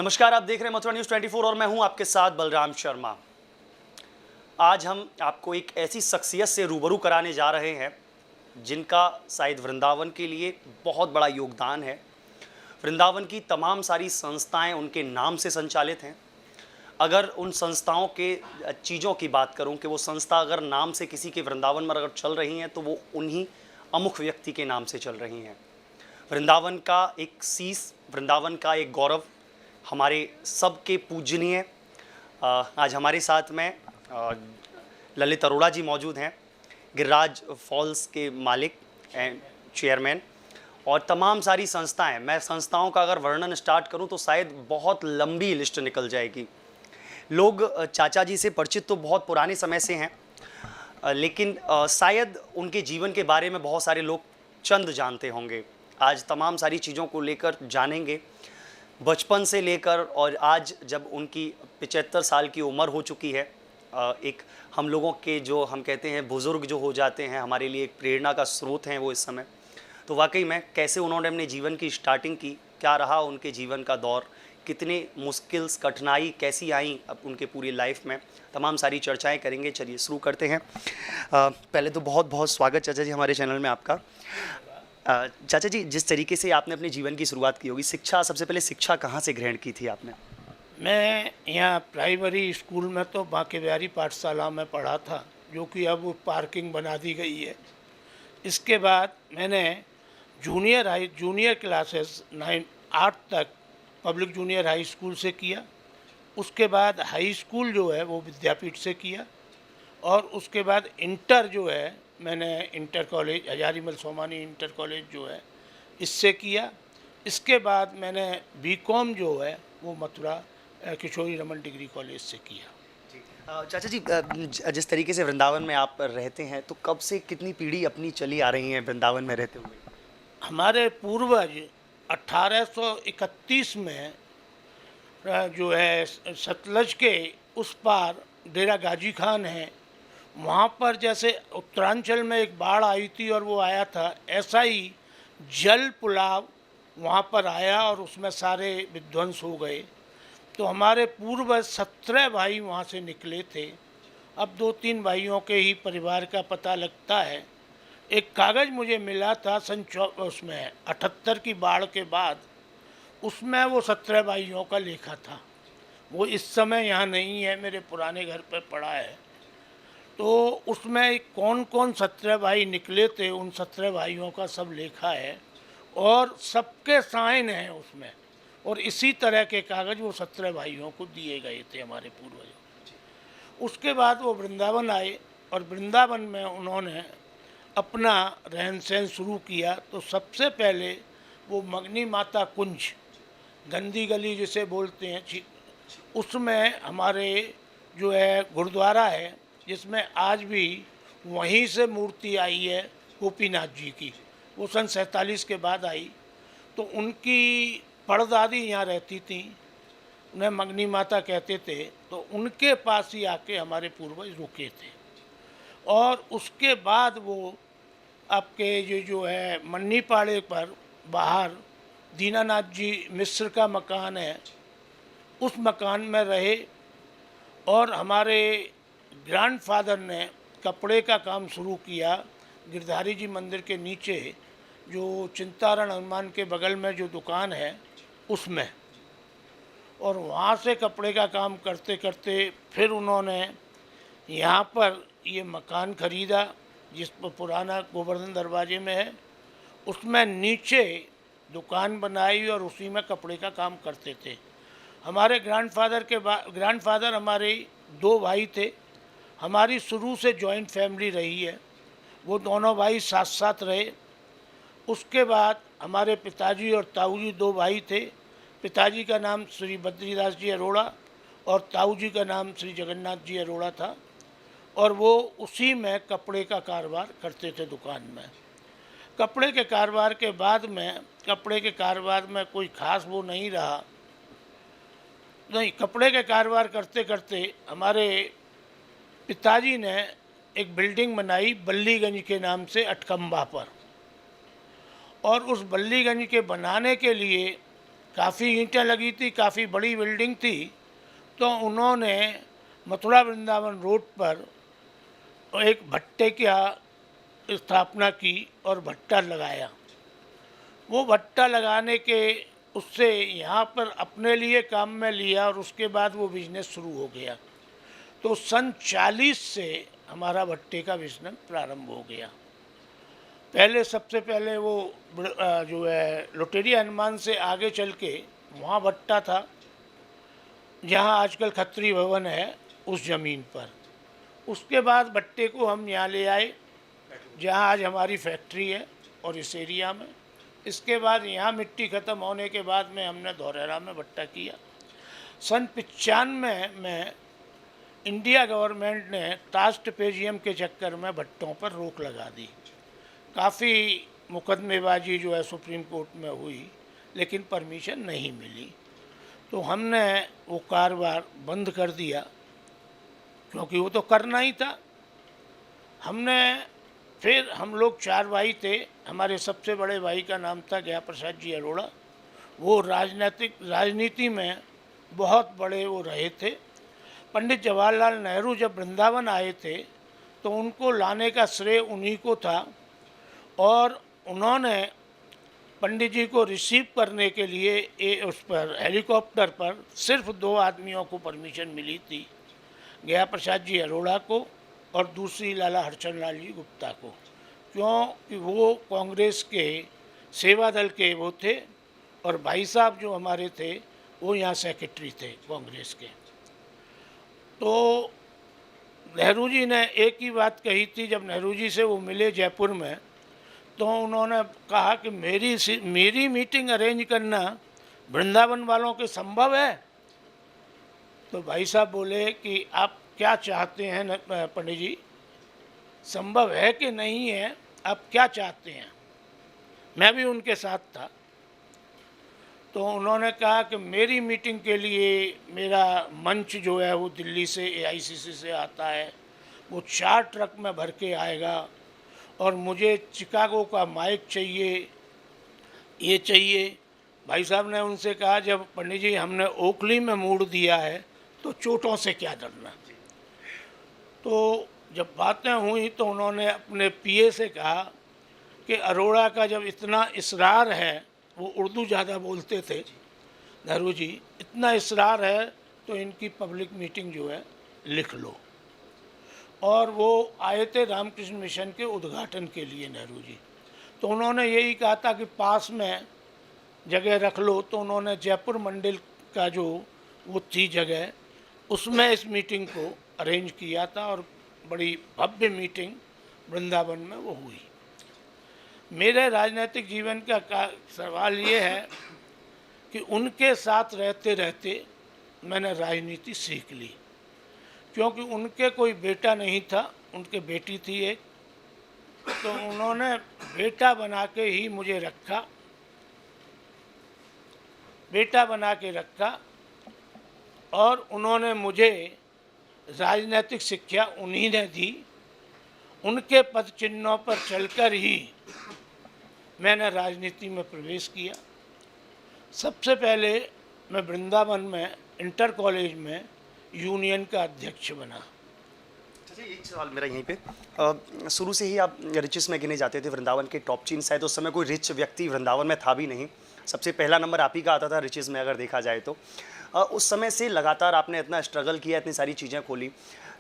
नमस्कार, आप देख रहे हैं मथुरा न्यूज़ 24 और मैं हूं आपके साथ बलराम शर्मा। आज हम आपको एक ऐसी शख्सियत से रूबरू कराने जा रहे हैं जिनका शायद वृंदावन के लिए बहुत बड़ा योगदान है। वृंदावन की तमाम सारी संस्थाएं उनके नाम से संचालित हैं। अगर उन संस्थाओं के चीज़ों की बात करूं कि वो संस्था अगर नाम से किसी के वृंदावन में अगर चल रही हैं तो वो उन्हीं अमुख व्यक्ति के नाम से चल रही हैं। वृंदावन का एक शीश, वृंदावन का एक गौरव, हमारे सबके पूजनीय आज हमारे साथ में ललित अरोड़ा जी मौजूद हैं, गिरिराज फॉल्स के मालिक एंड चेयरमैन, और तमाम सारी संस्थाएं। मैं संस्थाओं का अगर वर्णन स्टार्ट करूं तो शायद बहुत लंबी लिस्ट निकल जाएगी। लोग चाचा जी से परिचित तो बहुत पुराने समय से हैं, लेकिन शायद उनके जीवन के बारे में बहुत सारे लोग चंद जानते होंगे। आज तमाम सारी चीज़ों को लेकर जानेंगे, बचपन से लेकर और आज जब उनकी 75 साल की उम्र हो चुकी है। एक हम लोगों के जो हम कहते हैं बुज़ुर्ग जो हो जाते हैं, हमारे लिए एक प्रेरणा का स्रोत हैं वो इस समय। तो वाकई में कैसे उन्होंने अपने जीवन की स्टार्टिंग की, क्या रहा उनके जीवन का दौर, कितने मुश्किल्स कठिनाई कैसी आई अब उनके पूरी लाइफ में, तमाम सारी चर्चाएं करेंगे। चलिए शुरू करते हैं। पहले तो बहुत बहुत स्वागत चाचा जी हमारे चैनल में आपका। चाचा जी, जिस तरीके से आपने अपने जीवन की शुरुआत की होगी, शिक्षा, सबसे पहले शिक्षा कहाँ से ग्रहण की थी आपने? मैं यहाँ प्राइमरी स्कूल में तो बांके बिहारी पाठशाला में पढ़ा था, जो कि अब पार्किंग बना दी गई है। इसके बाद मैंने जूनियर क्लासेस 8 तक पब्लिक जूनियर हाई स्कूल से किया। उसके बाद हाई स्कूल जो है वो विद्यापीठ से किया, और उसके बाद इंटर जो है मैंने inter college Hazarimal Somani inter college जो है इससे किया। इसके बाद मैंने बीकॉम जो है वो मथुरा किशोरी रमन डिग्री कॉलेज से किया। चाचा जी, जिस तरीके से वृंदावन में आप रहते हैं, तो कब से कितनी पीढ़ी अपनी चली आ रही हैं वृंदावन में रहते हुए? हमारे पूर्वज 1831 में जो है सतलज के उस पार डेरा गाजी खान है, वहाँ पर जैसे उत्तरांचल में एक बाढ़ आई थी और वो आया था, ऐसा ही जल पुलाव वहाँ पर आया और उसमें सारे विध्वंस हो गए। तो हमारे पूर्वज 17 भाई वहाँ से निकले थे। अब 2-3 भाइयों के ही परिवार का पता लगता है। एक कागज़ मुझे मिला था उसमें 78 की बाढ़ के बाद, उसमें वो 17 भाइयों का लेखा था। वो इस समय यहाँ नहीं है, मेरे पुराने घर पर पड़ा है। तो उसमें कौन कौन 17 भाई निकले थे, उन 17 भाइयों का सब लेखा है और सबके साइन हैं उसमें, और इसी तरह के कागज़ वो 17 भाइयों को दिए गए थे हमारे पूर्वजों। उसके बाद वो वृंदावन आए और वृंदावन में उन्होंने अपना रहन सहन शुरू किया। तो सबसे पहले वो मगनी माता कुंज, गंदी गली जिसे बोलते हैं, उसमें हमारे जो है गुरुद्वारा है, जिसमें आज भी वहीं से मूर्ति आई है गोपीनाथ जी की। वो सन 47 के बाद आई। तो उनकी परदादी यहाँ रहती थी, उन्हें मगनी माता कहते थे। तो उनके पास ही आके हमारे पूर्वज रुके थे। और उसके बाद वो आपके जो है मन्नी पाड़े पर बाहर दीनानाथ जी मिश्र का मकान है, उस मकान में रहे। और हमारे ग्रैंडफादर ने कपड़े का काम शुरू किया गिरधारी जी मंदिर के नीचे, जो चिंतारण हनुमान के बगल में जो दुकान है उसमें। और वहाँ से कपड़े का काम करते करते फिर उन्होंने यहाँ पर ये मकान ख़रीदा, जिस पर पुराना गोवर्धन दरवाजे में है, उसमें नीचे दुकान बनाई और उसी में कपड़े का काम करते थे। हमारे ग्रैंडफादर हमारे 2 भाई थे। हमारी शुरू से जॉइंट फैमिली रही है, वो दोनों भाई साथ साथ रहे। उसके बाद हमारे पिताजी और ताऊ जी 2 भाई थे। पिताजी का नाम श्री बद्रीदास जी अरोड़ा और ताऊ जी का नाम श्री जगन्नाथ जी अरोड़ा था, और वो उसी में कपड़े का कारोबार करते थे दुकान में। कपड़े के कारोबार में कोई ख़ास वो नहीं रहा। नहीं, कपड़े के कारोबार करते करते हमारे पिताजी ने एक बिल्डिंग बनाई बल्लीगंज के नाम से अटकम्बा पर, और उस बल्लीगंज के बनाने के लिए काफ़ी ईंटें लगी थी, काफ़ी बड़ी बिल्डिंग थी। तो उन्होंने मथुरा वृंदावन रोड पर एक भट्टे की स्थापना की और भट्टा लगाया। वो भट्टा लगाने के उससे यहाँ पर अपने लिए काम में लिया और उसके बाद वो बिजनेस शुरू हो गया। तो सन 40 से हमारा भट्टे का बिजनेस प्रारंभ हो गया। पहले सबसे पहले वो जो है लुटेरी हनुमान से आगे चल के वहाँ भट्टा था, जहाँ आजकल खत्री भवन है, उस ज़मीन पर। उसके बाद भट्टे को हम यहाँ ले आए जहाँ आज हमारी फैक्ट्री है और इस एरिया में। इसके बाद यहाँ मिट्टी ख़त्म होने के बाद में हमने धौरहरा में भट्टा किया। सन 95 में इंडिया गवर्नमेंट ने टास्ट पेजियम के चक्कर में भट्टों पर रोक लगा दी। काफ़ी मुकदमेबाजी जो है सुप्रीम कोर्ट में हुई, लेकिन परमिशन नहीं मिली। तो हमने वो कारोबार बंद कर दिया, क्योंकि वो तो करना ही था। फिर हम लोग 4 भाई थे। हमारे सबसे बड़े भाई का नाम था गया प्रसाद जी अरोड़ा। वो राजनीति में बहुत बड़े वो रहे थे। पंडित जवाहरलाल नेहरू जब वृंदावन आए थे तो उनको लाने का श्रेय उन्हीं को था, और उन्होंने पंडित जी को रिसीव करने के लिए उस पर हेलीकॉप्टर पर सिर्फ 2 आदमियों को परमिशन मिली थी, गया प्रसाद जी अरोड़ा को और दूसरी लाला हरचंद लाल जी गुप्ता को, क्योंकि वो कांग्रेस के सेवा दल के वो थे और भाई साहब जो हमारे थे वो यहाँ सेक्रेटरी थे कांग्रेस के। तो नेहरू जी ने एक ही बात कही थी, जब नेहरू जी से वो मिले जयपुर में, तो उन्होंने कहा कि मेरी मीटिंग अरेंज करना वृंदावन वालों के संभव है। तो भाई साहब बोले कि आप क्या चाहते हैं पंडित जी, संभव है कि नहीं है, आप क्या चाहते हैं। मैं भी उनके साथ था। तो उन्होंने कहा कि मेरी मीटिंग के लिए मेरा मंच जो है वो दिल्ली से AICC से आता है, वो 4 ट्रक में भर के आएगा, और मुझे चिकागो का माइक चाहिए, ये चाहिए। भाई साहब ने उनसे कहा, जब पंडित जी हमने ओखली में मोड़ दिया है तो चोटों से क्या डरना। तो जब बातें हुई तो उन्होंने अपने PA से कहा कि अरोड़ा का जब इतना इसरार है, वो उर्दू ज़्यादा बोलते थे नेहरू जी, इतना इसरार है तो इनकी पब्लिक मीटिंग जो है लिख लो। और वो आए थे रामकृष्ण मिशन के उद्घाटन के लिए नेहरू जी। तो उन्होंने यही कहा था कि पास में जगह रख लो। तो उन्होंने जयपुर मंडल का जो वो थी जगह, उसमें इस मीटिंग को अरेंज किया था और बड़ी भव्य मीटिंग वृंदावन में वो हुई। मेरे राजनीतिक जीवन का सवाल ये है कि उनके साथ रहते रहते मैंने राजनीति सीख ली, क्योंकि उनके कोई बेटा नहीं था, उनके बेटी थी एक। तो उन्होंने बेटा बना के ही मुझे रखा, बेटा बना के रखा, और उन्होंने मुझे राजनीतिक शिक्षा उन्हीं ने दी। उनके पद चिन्हों पर चलकर ही मैंने राजनीति में प्रवेश किया। सबसे पहले मैं वृंदावन में इंटर कॉलेज में यूनियन का अध्यक्ष बना। चलिए, एक सवाल मेरा यहीं पे, शुरू से ही आप रिचेस में गिने जाते थे, वृंदावन के टॉप चीन, शायद उस समय कोई रिच व्यक्ति वृंदावन में था भी नहीं, सबसे पहला नंबर आप ही का आता था रिचेस में अगर देखा जाए तो। उस समय से लगातार आपने इतना स्ट्रगल किया, इतनी सारी चीज़ें खोली।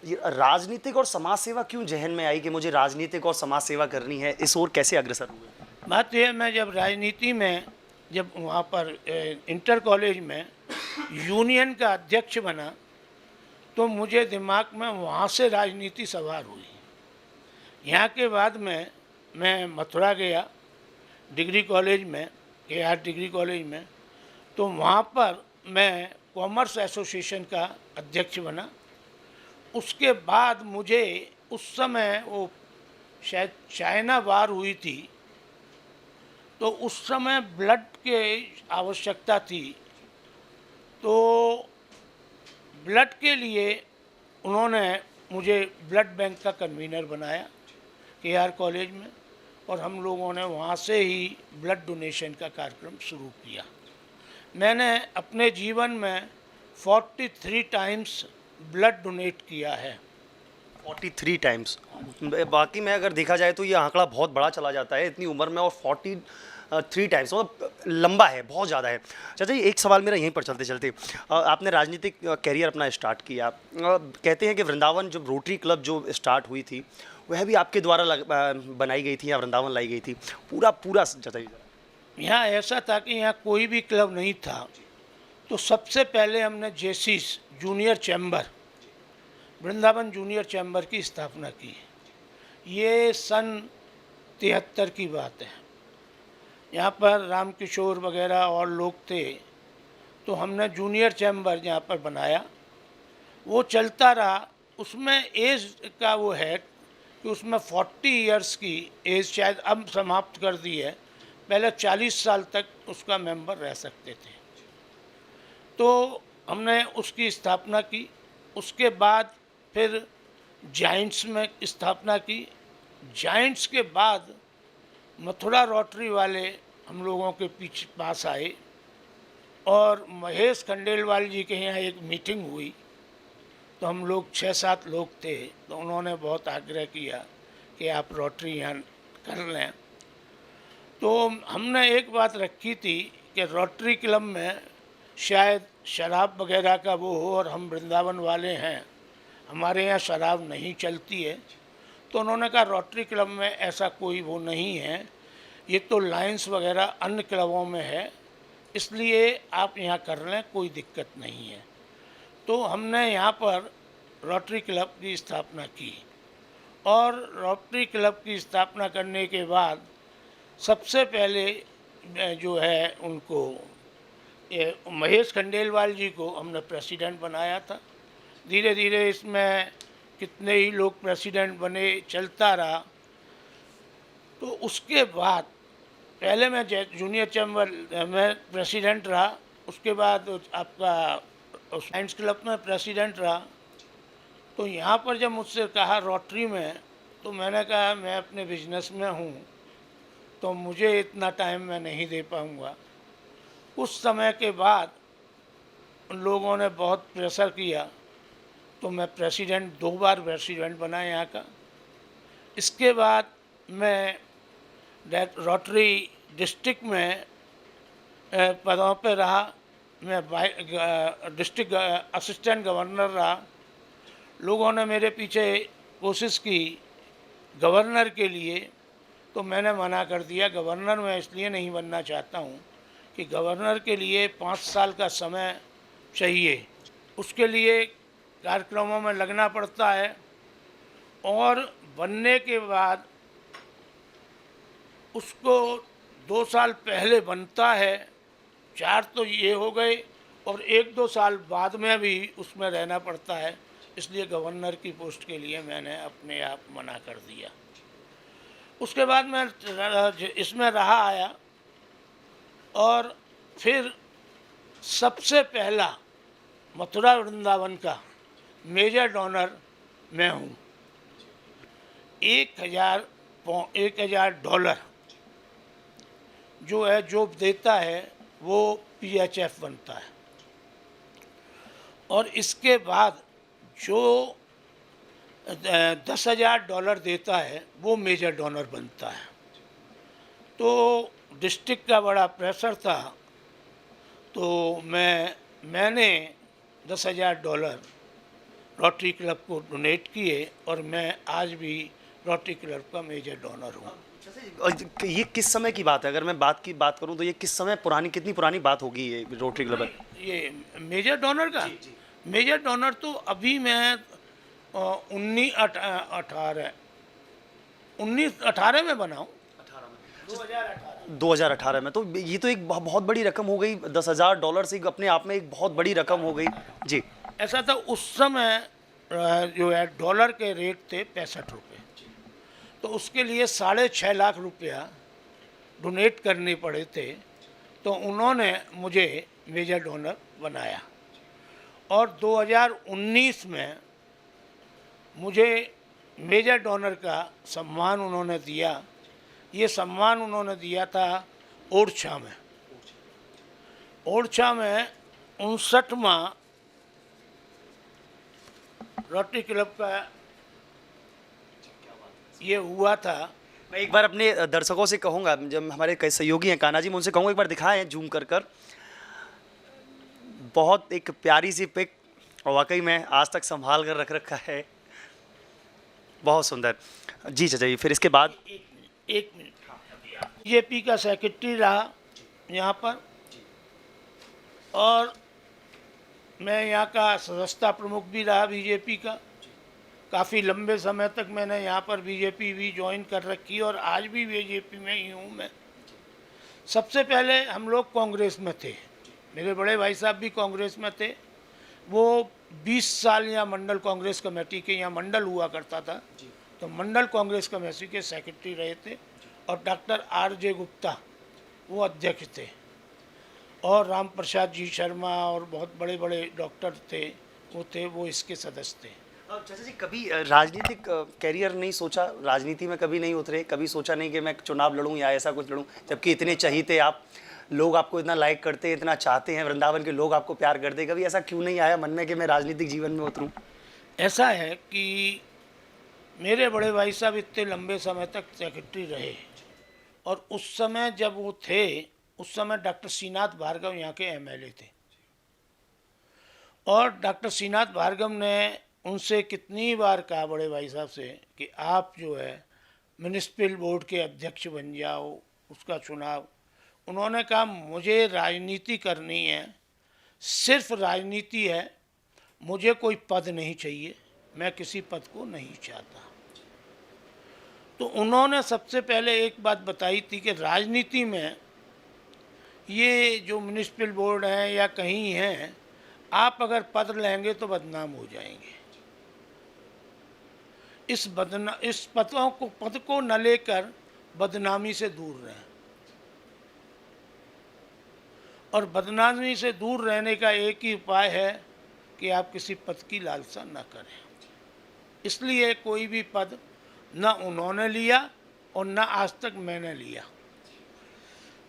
ये राजनीतिक और समाज सेवा क्यों जहन में आई कि मुझे राजनीतिक और समाज सेवा करनी है, इस ओर कैसे अग्रसर हुए? बात यह, मैं जब राजनीति में, जब वहाँ पर इंटर कॉलेज में यूनियन का अध्यक्ष बना, तो मुझे दिमाग में वहाँ से राजनीति सवार हुई। यहाँ के बाद में मैं मथुरा गया डिग्री कॉलेज में, KR डिग्री कॉलेज में। तो वहाँ पर मैं कॉमर्स एसोसिएशन का अध्यक्ष बना। उसके बाद मुझे उस समय वो शायद चाइना वार हुई थी, तो उस समय ब्लड की आवश्यकता थी। तो ब्लड के लिए उन्होंने मुझे ब्लड बैंक का कन्वीनर बनाया KR कॉलेज में, और हम लोगों ने वहाँ से ही ब्लड डोनेशन का कार्यक्रम शुरू किया। मैंने अपने जीवन में 43 टाइम्स ब्लड डोनेट किया है। 43 टाइम्स। बाकी में अगर देखा जाए तो ये आंकड़ा बहुत बड़ा चला जाता है इतनी उम्र में, और 43 टाइम्स मतलब लंबा है, बहुत ज़्यादा है। चाचा जी, एक सवाल मेरा यहीं पर चलते चलते, आपने राजनीतिक कैरियर अपना स्टार्ट किया, कहते हैं कि वृंदावन जब रोटरी क्लब जो स्टार्ट हुई थी वह भी आपके द्वारा बनाई गई थी या वृंदावन लाई गई थी, पूरा पूरा चाचा जी। यहाँ ऐसा था कि यहाँ कोई भी क्लब नहीं था, तो सबसे पहले हमने Jaycees junior chamber, Vrindavan junior chamber की स्थापना की। ये सन 73 की बात है। यहाँ पर राम किशोर वगैरह और लोग थे, तो हमने जूनियर चैम्बर यहाँ पर बनाया। वो चलता रहा। उसमें एज का वो है कि उसमें 40 इयर्स की एज शायद अब समाप्त कर दी है, पहले 40 साल तक उसका मेंबर रह सकते थे। तो हमने उसकी स्थापना की। उसके बाद फिर जाइंट्स में स्थापना की। जाइंट्स के बाद मथुरा रोटरी वाले हम लोगों के पीछे पास आए और महेश खंडेलवाल जी के यहाँ एक मीटिंग हुई, तो हम लोग 6-7 लोग थे, तो उन्होंने बहुत आग्रह किया कि आप रोटरी यहाँ कर लें। तो हमने एक बात रखी थी कि रोटरी क्लब में शायद शराब वगैरह का वो हो, और हम वृंदावन वाले हैं, हमारे यहाँ शराब नहीं चलती है। तो उन्होंने कहा रोटरी क्लब में ऐसा कोई वो नहीं है, ये तो लायंस वगैरह अन्य क्लबों में है, इसलिए आप यहाँ कर लें, कोई दिक्कत नहीं है। तो हमने यहाँ पर रोटरी क्लब की स्थापना की, और रोटरी क्लब की स्थापना करने के बाद सबसे पहले जो है उनको महेश खंडेलवाल जी को हमने प्रेसिडेंट बनाया था। धीरे धीरे इसमें कितने ही लोग प्रेसिडेंट बने, चलता रहा। तो उसके बाद पहले मैं जूनियर चैम्बर में प्रेसिडेंट रहा, उसके बाद आपका साइंस क्लब में प्रेसिडेंट रहा। तो यहाँ पर जब मुझसे कहा रोटरी में, तो मैंने कहा मैं अपने बिजनेस में हूँ, तो मुझे इतना टाइम मैं नहीं दे पाऊँगा। उस समय के बाद उन लोगों ने बहुत प्रेशर किया, तो मैं प्रेसिडेंट 2 बार प्रेसिडेंट बना यहाँ का। इसके बाद मैं रोटरी डिस्ट्रिक्ट में पदों पे रहा। मैं डिस्ट्रिक्ट असिस्टेंट गवर्नर रहा। लोगों ने मेरे पीछे कोशिश की गवर्नर के लिए, तो मैंने मना कर दिया। गवर्नर मैं इसलिए नहीं बनना चाहता हूँ कि गवर्नर के लिए 5 साल का समय चाहिए, उसके लिए कार्यक्रमों में लगना पड़ता है, और बनने के बाद उसको 2 साल पहले बनता है, 4 तो ये हो गए, और 1-2 साल बाद में भी उसमें रहना पड़ता है। इसलिए गवर्नर की पोस्ट के लिए मैंने अपने आप मना कर दिया। उसके बाद मैं इसमें रहा आया, और फिर सबसे पहला मथुरा वृंदावन का मेजर डोनर मैं हूँ। 1,000 डॉलर जो है, जो देता है वो PHF बनता है, और इसके बाद जो 10,000 डॉलर देता है वो मेजर डोनर बनता है। तो डिस्ट्रिक्ट का बड़ा प्रेशर था, तो मैंने 10,000 डॉलर रोटरी क्लब को डोनेट किए, और मैं आज भी रोटरी क्लब का मेजर डोनर हूँ। ये किस समय की बात है? अगर मैं बात करूं तो ये किस समय पुरानी, कितनी पुरानी बात होगी ये रोटरी क्लब? ये मेजर डोनर का मेजर डोनर तो अभी मैं 1918 में बना हूँ। 2018 में। तो ये तो एक बहुत बड़ी रकम हो गई। 10,000 डॉलर से अपने आप में एक बहुत बड़ी रकम हो गई जी। ऐसा था उस समय, जो है डॉलर के रेट थे 65 रुपये, तो उसके लिए 6.5 लाख रुपया डोनेट करने पड़े थे। तो उन्होंने मुझे मेजर डोनर बनाया, और 2019 में मुझे मेजर डोनर का सम्मान उन्होंने दिया। ये सम्मान उन्होंने दिया था ओरछा में। ओरछा में 59वां रोटरी क्लब का ये हुआ था। मैं एक बार अपने दर्शकों से कहूँगा, जब हमारे कई सहयोगी हैं कान्हा जी, मैं उनसे कहूँगा एक बार दिखाएं जूम कर। बहुत एक प्यारी सी पिक, और वाकई में आज तक संभाल कर रख रखा है, बहुत सुंदर। जी चाचा जी, फिर इसके बाद? एक मिनट। बीजेपी का सेक्रेटरी रहा यहाँ पर, और मैं यहाँ का सदस्यता प्रमुख भी रहा बीजेपी का। काफ़ी लंबे समय तक मैंने यहाँ पर बीजेपी भी ज्वाइन कर रखी, और आज भी बीजेपी में ही हूँ मैं। सबसे पहले हम लोग कांग्रेस में थे, मेरे बड़े भाई साहब भी कांग्रेस में थे। वो 20 साल यहाँ मंडल कांग्रेस कमेटी के, यहाँ मंडल हुआ करता था, तो मंडल कांग्रेस कमेटी के सेक्रेटरी रहे थे। और डॉक्टर R.J. गुप्ता वो अध्यक्ष थे, और राम प्रसाद जी शर्मा और बहुत बड़े बड़े डॉक्टर थे, वो इसके सदस्य थे। चाचा जी, कभी राजनीतिक कैरियर नहीं सोचा? राजनीति में कभी नहीं उतरे? कभी सोचा नहीं कि मैं चुनाव लड़ूं या ऐसा कुछ लड़ूं, जबकि इतने चहीते आप, लोग आपको इतना लाइक करते हैं, इतना चाहते हैं, वृंदावन के लोग आपको प्यार करते हैं, कभी ऐसा क्यों नहीं आया मन में कि मैं राजनीतिक जीवन में उतरूं? ऐसा है कि मेरे बड़े भाई साहब इतने लंबे समय तक सेक्रेटरी रहे, और उस समय जब वो थे, उस समय डॉक्टर श्रीनाथ भार्गव यहाँ के MLA थे, और डॉक्टर श्रीनाथ भार्गव ने उनसे कितनी बार कहा बड़े भाई साहब से कि आप जो है म्यूनिसिपल बोर्ड के अध्यक्ष बन जाओ, उसका चुनाव। उन्होंने कहा मुझे राजनीति करनी है, सिर्फ राजनीति है, मुझे कोई पद नहीं चाहिए, मैं किसी पद को नहीं चाहता। तो उन्होंने सबसे पहले एक बात बताई थी कि राजनीति में ये जो म्यूनिसिपल बोर्ड है या कहीं है, आप अगर पद लेंगे तो बदनाम हो जाएंगे। इस पद को न लेकर बदनामी से दूर रहें, और बदनामी से दूर रहने का एक ही उपाय है कि आप किसी पद की लालसा न करें। इसलिए कोई भी पद न उन्होंने लिया और न आज तक मैंने लिया।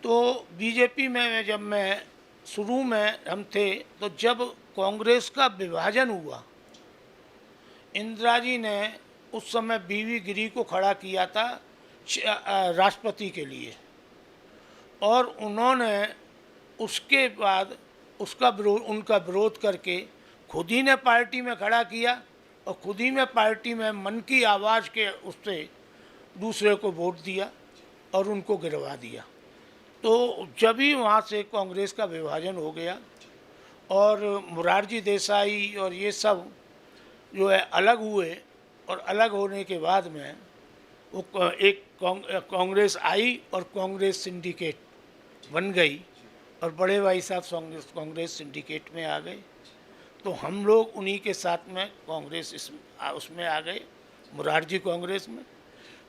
तो बीजेपी में जब मैं शुरू में हम थे, तो जब कांग्रेस का विभाजन हुआ, इंदिरा जी ने उस समय बीवी गिरी को खड़ा किया था राष्ट्रपति के लिए, और उन्होंने उसके बाद उनका विरोध करके खुद ही ने पार्टी में खड़ा किया, और खुद ही में पार्टी में मन की आवाज़ के उससे दूसरे को वोट दिया और उनको गिरवा दिया। तो जब ही वहाँ से कांग्रेस का विभाजन हो गया, और मोरारजी देसाई और ये सब जो है अलग हुए, और अलग होने के बाद में वो एक कांग्रेस आई और कांग्रेस सिंडिकेट बन गई, और बड़े भाई साहब कांग्रेस सिंडिकेट में आ गए। तो हम लोग उन्हीं के साथ में कांग्रेस उसमें आ गए, मोरारजी कांग्रेस में।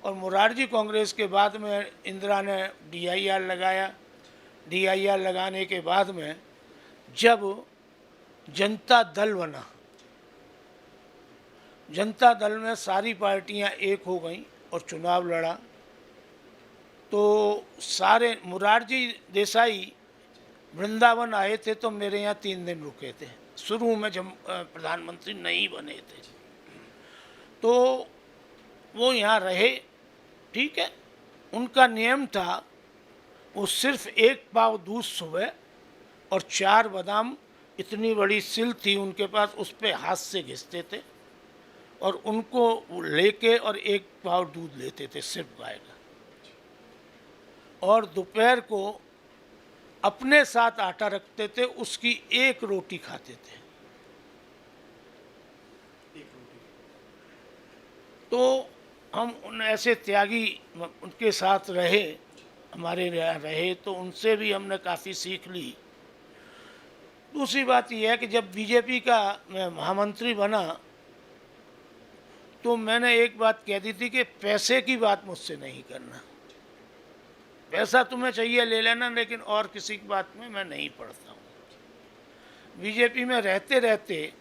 और मोरारजी कांग्रेस के बाद में इंदिरा ने DIR लगाया। DIR लगाने के बाद में जब जनता दल बना, जनता दल में सारी पार्टियां एक हो गईं और चुनाव लड़ा। तो सारे मोरारजी देसाई वृंदावन आए थे, तो मेरे यहाँ 3 दिन रुके थे, शुरू में जब प्रधानमंत्री नहीं बने थे। तो वो यहाँ रहे, ठीक है, उनका नियम था, वो सिर्फ 1 पाव दूध सुबह और 4 बादाम, इतनी बड़ी सिल थी उनके पास, उस पर हाथ से घिसते थे, और उनको लेके और 1 पाव दूध लेते थे सिर्फ गाय का, और दोपहर को अपने साथ आटा रखते थे, उसकी 1 रोटी खाते थे। तो हम उन ऐसे त्यागी उनके साथ रहे, हमारे रहे, तो उनसे भी हमने काफ़ी सीख ली। दूसरी बात यह है कि जब बीजेपी का मैं महामंत्री बना, तो मैंने एक बात कह दी थी कि पैसे की बात मुझसे नहीं करना, पैसा तुम्हें चाहिए ले लेना, लेकिन और किसी की बात में मैं नहीं पड़ता हूँ। बीजेपी में रहते रहते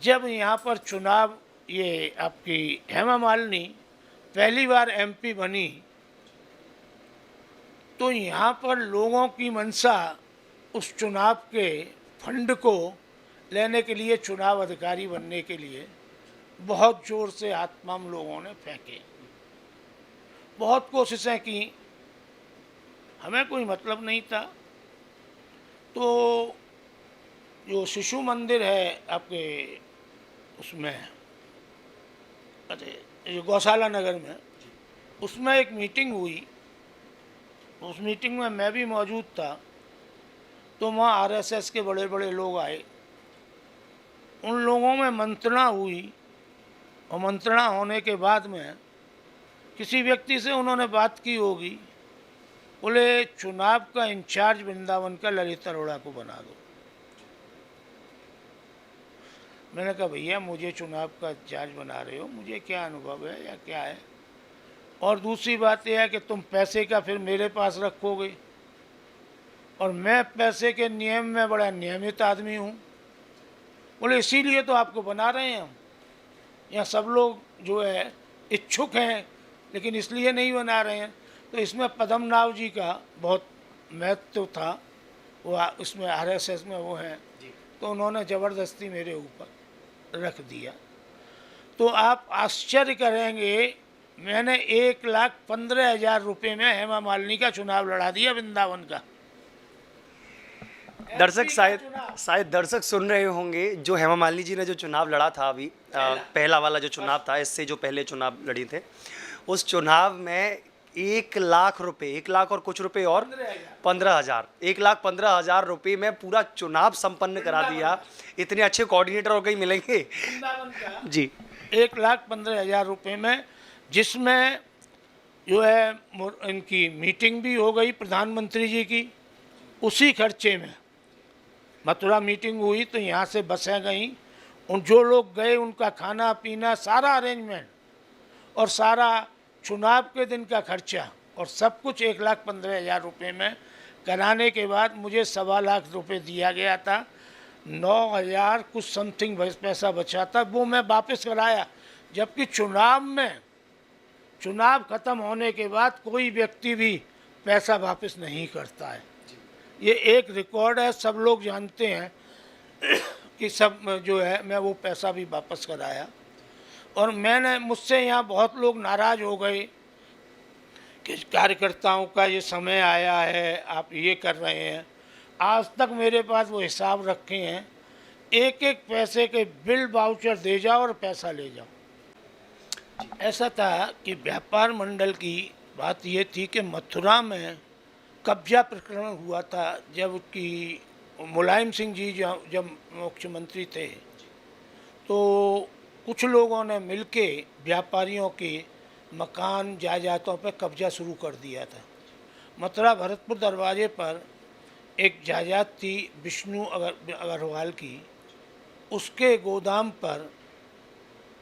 जब यहाँ पर चुनाव, ये आपकी हेमा मालिनी पहली बार MP बनी, तो यहाँ पर लोगों की मंशा उस चुनाव के फंड को लेने के लिए, चुनाव अधिकारी बनने के लिए बहुत ज़ोर से हाथ तमाम लोगों ने फेंके, बहुत कोशिशें की, हमें कोई मतलब नहीं था। तो जो शिशु मंदिर है आपके उसमें, अरे ये गौशाला नगर में, उसमें एक मीटिंग हुई। उस मीटिंग में मैं भी मौजूद था। तो वहाँ आरएसएस के बड़े बड़े लोग आए, उन लोगों में मंत्रणा हुई, और मंत्रणा होने के बाद में किसी व्यक्ति से उन्होंने बात की होगी, बोले चुनाव का इंचार्ज वृंदावन का ललित अरोड़ा को बना दो। मैंने कहा भैया मुझे चुनाव का इंचार्ज बना रहे हो, मुझे क्या अनुभव है या क्या है, और दूसरी बात यह है कि तुम पैसे का फिर मेरे पास रखोगे, और मैं पैसे के नियम में बड़ा नियमित आदमी हूँ। बोले इसीलिए तो आपको बना रहे हैं हम, यहाँ सब लोग जो है इच्छुक हैं, लेकिन इसलिए नहीं बना रहे हैं। तो इसमें पद्मनाभ जी का बहुत महत्व था, वो उसमें आरएसएस में वो हैं, तो उन्होंने ज़बरदस्ती मेरे ऊपर रख दिया। तो आप आश्चर्य करेंगे, मैंने 1,15,000 रुपये में हेमा मालिनी का चुनाव लड़ा दिया वृंदावन का। दर्शक शायद दर्शक सुन रहे होंगे, जो हेमा मालिनी जी ने जो चुनाव लड़ा था अभी पहला वाला जो चुनाव था, इससे जो पहले चुनाव लड़ी थे, उस चुनाव में 1,00,000 रुपये, 1,00,000 और कुछ रुपए और 15,000, 1,15,000 रुपये में पूरा चुनाव संपन्न करा दिया। इतने अच्छे कोऑर्डिनेटर और कहीं मिलेंगे जी। 1,15,000 रुपये में, जिसमें जो है इनकी मीटिंग भी हो गई प्रधानमंत्री जी की, उसी खर्चे में मथुरा मीटिंग हुई, तो यहाँ से बसें गईं, उन जो लोग गए उनका खाना पीना सारा अरेंजमेंट और सारा चुनाव के दिन का खर्चा और सब कुछ 1,15,000 रुपये में कराने के बाद मुझे 1,25,00,000 रुपये दिया गया था। 9,000 कुछ समथिंग पैसा बचा था, वो मैं वापस कराया। जबकि चुनाव ख़त्म होने के बाद कोई व्यक्ति भी पैसा वापस नहीं करता है। ये एक रिकॉर्ड है, सब लोग जानते हैं कि सब जो है मैं वो पैसा भी वापस कराया। और मुझसे यहाँ बहुत लोग नाराज़ हो गए कि कार्यकर्ताओं का ये समय आया है, आप ये कर रहे हैं। आज तक मेरे पास वो हिसाब रखे हैं, एक एक पैसे के बिल वाउचर दे जाओ और पैसा ले जाओ। ऐसा था कि व्यापार मंडल की बात ये थी कि मथुरा में कब्जा प्रकरण हुआ था, जब कि मुलायम सिंह जी जब मुख्यमंत्री थे, तो कुछ लोगों ने मिलके व्यापारियों के मकान जायदादों पर कब्जा शुरू कर दिया था। मथुरा भरतपुर दरवाजे पर एक जायदाद थी विष्णु अग्रवाल की, उसके गोदाम पर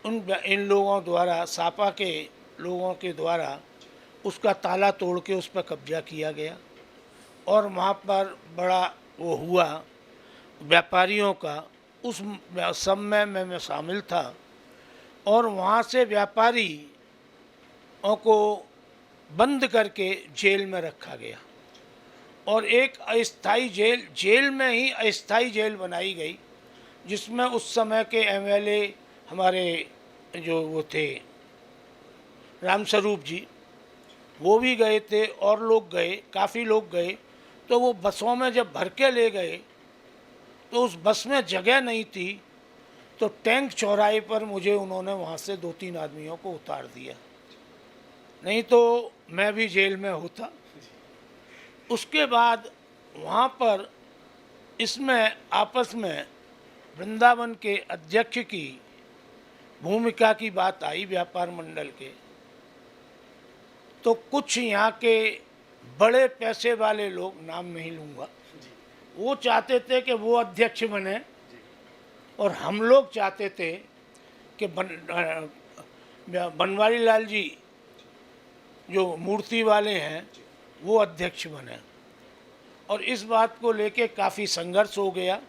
इन लोगों द्वारा, सापा के लोगों के द्वारा उसका ताला तोड़ के उस पर कब्जा किया गया, और वहाँ पर बड़ा वो हुआ व्यापारियों का। उस सब में मैं शामिल था, और वहाँ से व्यापारियों को बंद करके जेल में रखा गया, और एक अस्थाई जेल में ही अस्थाई जेल बनाई गई, जिसमें उस समय के एमएलए हमारे जो वो थे रामस्वरूप जी, वो भी गए थे, और लोग गए, काफ़ी लोग गए। तो वो बसों में जब भर के ले गए तो उस बस में जगह नहीं थी, तो टैंक चौराहे पर मुझे उन्होंने वहाँ से 2-3 आदमियों को उतार दिया, नहीं तो मैं भी जेल में होता। उसके बाद वहाँ पर इसमें आपस में वृंदावन के अध्यक्ष की भूमिका की बात आई व्यापार मंडल के। तो कुछ यहाँ के बड़े पैसे वाले लोग, नाम नहीं लूँगा, वो चाहते थे कि वो अध्यक्ष बने, और हम लोग चाहते थे कि बनवारी लाल जी जो मूर्ति वाले हैं वो अध्यक्ष बने। और इस बात को लेके काफ़ी संघर्ष हो गया,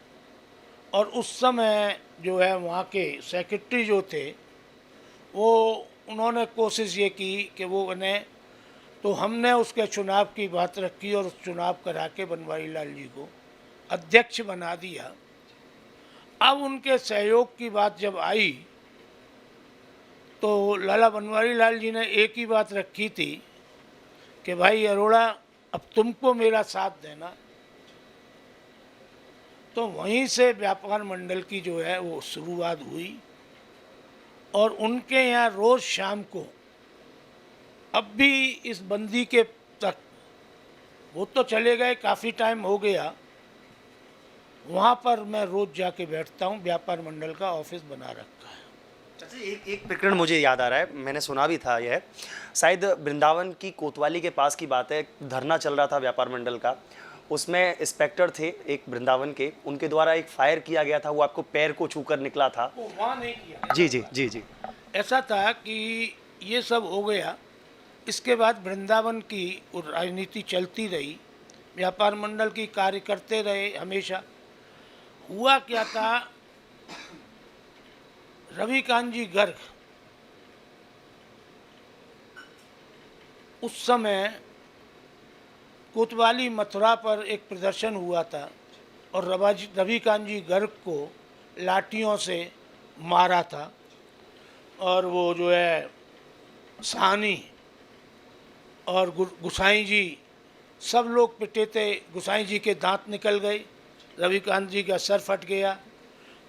और उस समय जो है वहाँ के सेक्रेटरी जो थे वो उन्होंने कोशिश ये की कि वो बने, तो हमने उसके चुनाव की बात रखी और चुनाव करा के बनवारी लाल जी को अध्यक्ष बना दिया। अब उनके सहयोग की बात जब आई तो लाला बनवारी लाल जी ने एक ही बात रखी थी कि भाई अरोड़ा, अब तुमको मेरा साथ देना। तो वहीं से व्यापार मंडल की जो है वो शुरुआत हुई और उनके यहाँ रोज़ शाम को, अब भी इस बंदी के तक, वो तो चले गए काफ़ी टाइम हो गया, वहाँ पर मैं रोज़ जाके बैठता हूँ। व्यापार मंडल का ऑफिस बना रखा है। अच्छा, एक प्रकरण मुझे याद आ रहा है, मैंने सुना भी था, यह शायद वृंदावन की कोतवाली के पास की बात है। धरना चल रहा था व्यापार मंडल का, उसमें इंस्पेक्टर थे एक वृंदावन के, उनके द्वारा एक फायर किया गया था, वो आपको पैर को छूकर निकला था। वो वहाँ नहीं किया। जी जी जी जी। ऐसा था कि ये सब हो गया, इसके बाद वृंदावन की राजनीति चलती रही, व्यापार मंडल की कार्य करते रहे हमेशा। हुआ क्या था, रविकांत जी गर्ग उस समय कोतवाली मथुरा पर एक प्रदर्शन हुआ था और रविकांत जी गर्ग को लाठियों से मारा था और वो जो है साहनी और गुसाई जी सब लोग पिटे थे। गुसाई जी के दांत निकल गए, रविकांत जी का सर फट गया।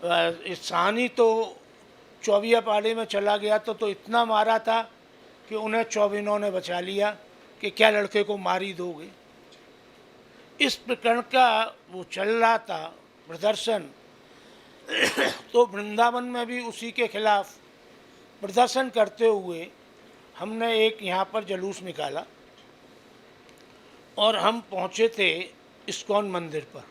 साहनी तो चौबिया पाड़े में चला गया तो इतना मारा था कि उन्हें चौबिनों ने बचा लिया कि क्या लड़के को मार ही दोगे। इस प्रकरण का वो चल रहा था प्रदर्शन। तो वृंदावन में भी उसी के खिलाफ प्रदर्शन करते हुए हमने एक यहाँ पर जुलूस निकाला और हम पहुँचे थे इस्कॉन मंदिर पर।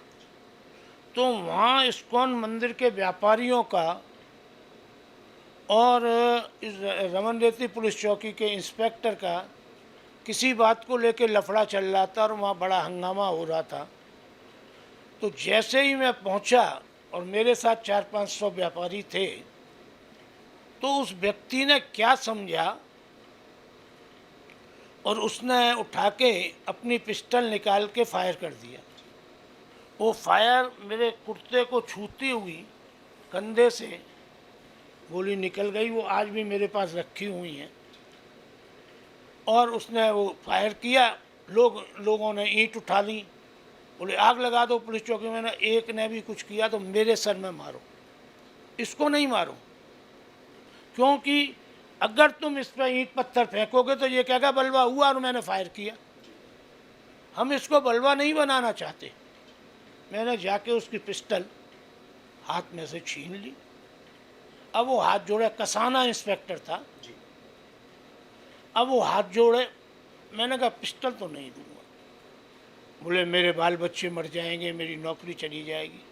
तो वहाँ इस्कॉन मंदिर के व्यापारियों का और इस रमन रेती पुलिस चौकी के इंस्पेक्टर का किसी बात को लेकर लफड़ा चल रहा था और वहाँ बड़ा हंगामा हो रहा था। तो जैसे ही मैं पहुँचा और मेरे साथ 400-500 व्यापारी थे, तो उस व्यक्ति ने क्या समझा और उसने उठा के अपनी पिस्टल निकाल के फायर कर दिया। वो फायर मेरे कुर्ते को छूती हुई कंधे से गोली निकल गई। वो आज भी मेरे पास रखी हुई हैं। और उसने वो फायर किया, लोगों ने ईंट उठा ली, बोले आग लगा दो पुलिस चौकी में। एक ने भी कुछ किया तो मेरे सर में मारो, इसको नहीं मारो, क्योंकि अगर तुम इस पर ईंट पत्थर फेंकोगे तो ये कहेगा बलवा हुआ और मैंने फायर किया। हम इसको बलवा नहीं बनाना चाहते। मैंने जाके उसकी पिस्टल हाथ में से छीन ली। अब वो हाथ जोड़े, कसाना इंस्पेक्टर था। अब वो हाथ जोड़े, मैंने कहा पिस्टल तो नहीं दूंगा। बोले मेरे बाल बच्चे मर जाएंगे, मेरी नौकरी चली जाएगी।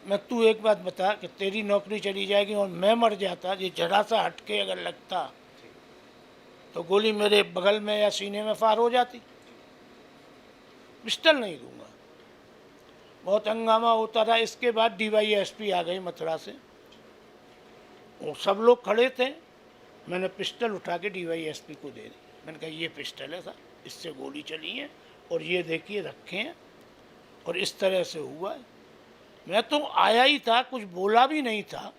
मैं तू एक बात बता कि तेरी नौकरी चली जाएगी और मैं मर जाता, ये जरा सा हटके अगर लगता तो गोली मेरे बगल में या सीने में फार हो जाती। पिस्टल नहीं दूंगा। बहुत हंगामा होता रहा। इसके बाद DYSP आ गई मथुरा से, वो सब लोग खड़े थे। मैंने पिस्टल उठा के DYSP को दे दी। मैंने कहा ये पिस्टल है सर, इससे गोली चली है और ये देखिए रखे हैं और इस तरह से हुआ है। मैं तो आया ही था, कुछ बोला भी नहीं था।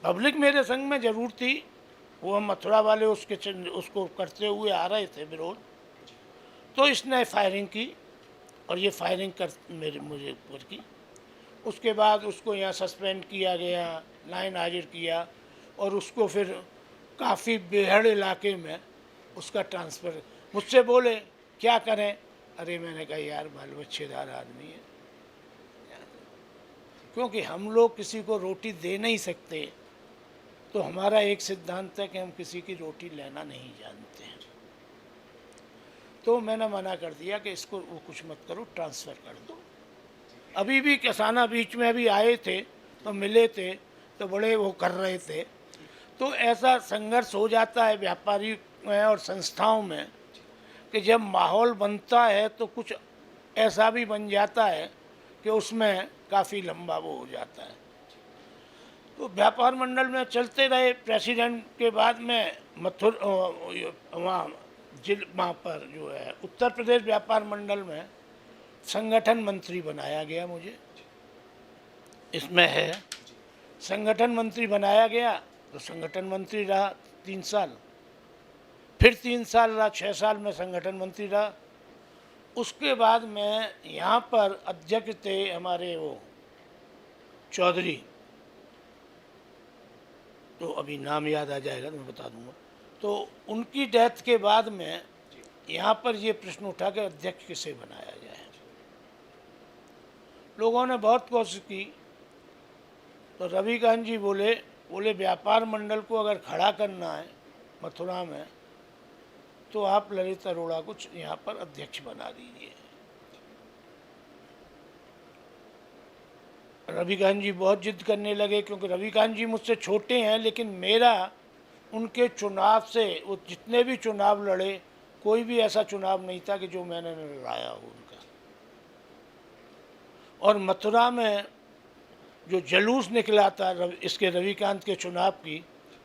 पब्लिक मेरे संग में ज़रूर थी। वो मथुरा वाले उसको करते हुए आ रहे थे विरोध। तो इसने फायरिंग की और ये फायरिंग मुझे ऊपर की। उसके बाद उसको यहाँ सस्पेंड किया गया, लाइन हाजिर किया और उसको फिर काफ़ी बेहड़ इलाके में उसका ट्रांसफ़र। मुझसे बोले क्या करें, अरे मैंने कहा यार बाल बच्चेदार आदमी है, क्योंकि हम लोग किसी को रोटी दे नहीं सकते। तो हमारा एक सिद्धांत है कि हम किसी की रोटी लेना नहीं जानते हैं। तो मैंने मना कर दिया कि इसको वो कुछ मत करो, ट्रांसफ़र कर दो। अभी भी किसाना बीच में अभी आए थे तो मिले थे तो बड़े वो कर रहे थे। तो ऐसा संघर्ष हो जाता है व्यापारी में और संस्थाओं में कि जब माहौल बनता है तो कुछ ऐसा भी बन जाता है कि उसमें काफ़ी लंबा वो हो जाता है। तो व्यापार मंडल में चलते रहे। प्रेसिडेंट के बाद में वहाँ पर जो है उत्तर प्रदेश व्यापार मंडल में संगठन मंत्री बनाया गया मुझे, इसमें है संगठन मंत्री बनाया गया। तो संगठन मंत्री रहा 3 साल, फिर 3 साल रहा, 6 साल में संगठन मंत्री रहा। उसके बाद मैं यहाँ पर अध्यक्ष थे हमारे वो चौधरी, तो अभी नाम याद आ जाएगा तो मैं बता दूंगा। तो उनकी डेथ के बाद में यहाँ पर ये प्रश्न उठा कि अध्यक्ष किसे बनाया जाए। लोगों ने बहुत कोशिश की, तो रविकांत जी बोले व्यापार मंडल को अगर खड़ा करना है मथुरा में तो आप ललित अरोड़ा को यहाँ पर अध्यक्ष बना दीजिए। रविकांत जी बहुत जिद करने लगे, क्योंकि रविकांत जी मुझसे छोटे हैं, लेकिन मेरा उनके चुनाव से, वो जितने भी चुनाव लड़े कोई भी ऐसा चुनाव नहीं था कि जो मैंने न लड़ाया हो उनका। और मथुरा में जो जुलूस निकला था इसके रविकांत के चुनाव की,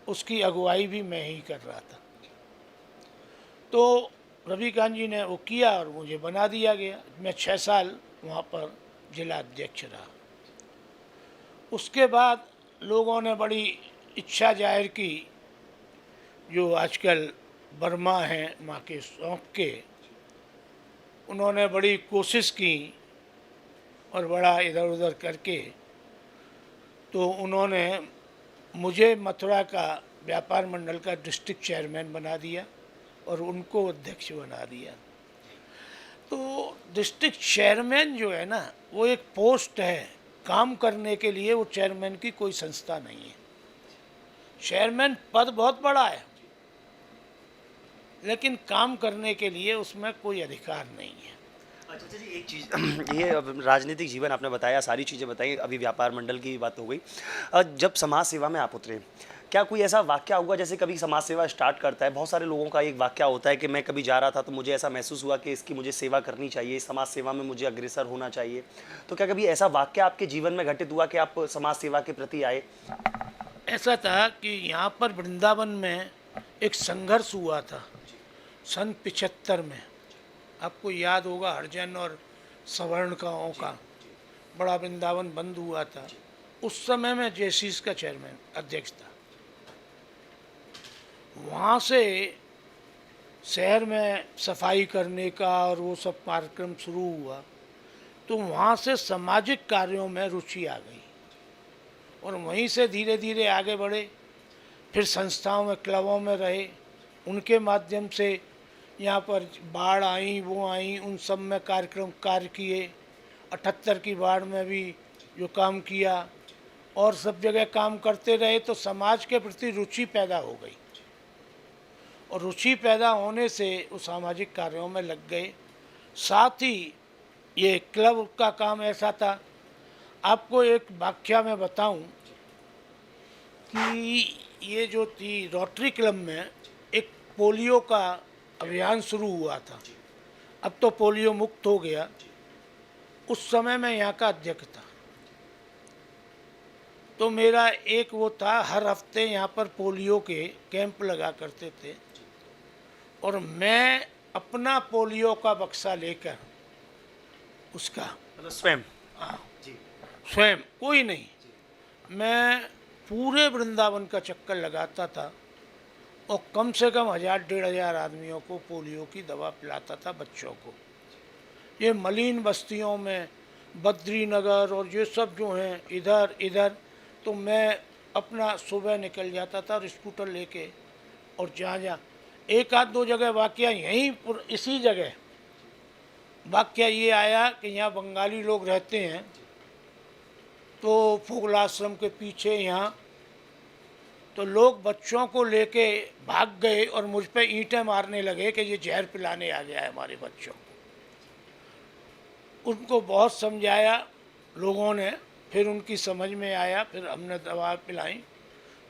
उसकी अगुवाई भी मैं ही कर रहा था। तो रविकांत जी ने वो किया और मुझे बना दिया गया। मैं 6 साल वहाँ पर जिला अध्यक्ष रहा। उसके बाद लोगों ने बड़ी इच्छा जाहिर की, जो आजकल वर्मा हैं माँ के शौक के, उन्होंने बड़ी कोशिश की और बड़ा इधर उधर करके तो उन्होंने मुझे मथुरा का व्यापार मंडल का डिस्ट्रिक्ट चेयरमैन बना दिया और उनको अध्यक्ष बना दिया। तो डिस्ट्रिक्ट चेयरमैन जो है ना, वो एक पोस्ट है, काम करने के लिए वो चेयरमैन की कोई संस्था नहीं है। चेयरमैन पद बहुत बड़ा है, लेकिन काम करने के लिए उसमें कोई अधिकार नहीं है। अच्छा जी, एक चीज़ ये अब राजनीतिक जीवन आपने बताया, सारी चीज़ें बताई, अभी व्यापार मंडल की बात हो गई। जब समाज सेवा में आप उतरे, क्या कोई ऐसा वाक़या हुआ, जैसे कभी समाज सेवा स्टार्ट करता है, बहुत सारे लोगों का एक वाक़या होता है कि मैं कभी जा रहा था तो मुझे ऐसा महसूस हुआ कि इसकी मुझे सेवा करनी चाहिए, समाज सेवा में मुझे अग्रसर होना चाहिए। तो क्या कभी ऐसा वाक़या आपके जीवन में घटित हुआ कि आप समाज सेवा के प्रति आए? ऐसा था कि यहाँ पर वृंदावन में एक संघर्ष हुआ था सन 75 में। आपको याद होगा, हरिजन और सवर्णकाओं का बड़ा वृंदावन बंद हुआ था। उस समय मैं जेसीस का चेयरमैन अध्यक्ष था। वहाँ से शहर में सफाई करने का और वो सब कार्यक्रम शुरू हुआ, तो वहाँ से सामाजिक कार्यों में रुचि आ गई और वहीं से धीरे धीरे आगे बढ़े। फिर संस्थाओं में, क्लबों में रहे, उनके माध्यम से यहाँ पर बाढ़ आई, वो आई, उन सब में कार्य किए। 78 की बाढ़ में भी जो काम किया और सब जगह काम करते रहे, तो समाज के प्रति रुचि पैदा हो गई और रुचि पैदा होने से वो सामाजिक कार्यों में लग गए। साथ ही ये क्लब का काम ऐसा था, आपको एक वाकया मैं बताऊं कि ये जो थी रोटरी क्लब में एक पोलियो का अभियान शुरू हुआ था। अब तो पोलियो मुक्त हो गया। उस समय मैं यहाँ का अध्यक्ष था, तो मेरा एक वो था, हर हफ्ते यहाँ पर पोलियो के कैंप लगा करते थे और मैं अपना पोलियो का बक्सा लेकर उसका, मतलब स्वयं? हाँ जी। स्वयं, कोई नहीं, मैं पूरे वृंदावन का चक्कर लगाता था और कम से कम 1000-1500 आदमियों को पोलियो की दवा पिलाता था, बच्चों को। ये मलिन बस्तियों में, बद्रीनगर और ये सब जो हैं इधर इधर, तो मैं अपना सुबह निकल जाता था और स्कूटर लेके, और जहाँ जहाँ एक आध दो जगह वाकया, यहीं इसी जगह वाकया ये आया कि यहाँ बंगाली लोग रहते हैं, तो फुगलाश्रम के पीछे यहाँ, तो लोग बच्चों को लेके भाग गए और मुझ पे ईंटें मारने लगे कि ये जहर पिलाने आ गया है हमारे बच्चों को। उनको बहुत समझाया लोगों ने, फिर उनकी समझ में आया, फिर हमने दवा पिलाई।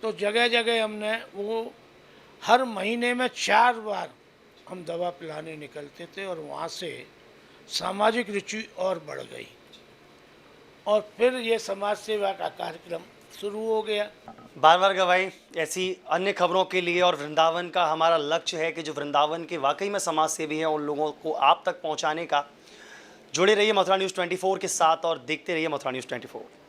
तो जगह जगह हमने वो, हर महीने में 4 बार हम दवा पिलाने निकलते थे और वहाँ से सामाजिक रुचि और बढ़ गई और फिर ये समाज सेवा का कार्यक्रम शुरू हो गया। बार बार गवाही ऐसी अन्य खबरों के लिए, और वृंदावन का हमारा लक्ष्य है कि जो वृंदावन के वाकई में समाज सेवी हैं उन लोगों को आप तक पहुंचाने का। जुड़े रहिए मथुरा न्यूज़ 24 के साथ और देखते रहिए मथुरा न्यूज़ 24।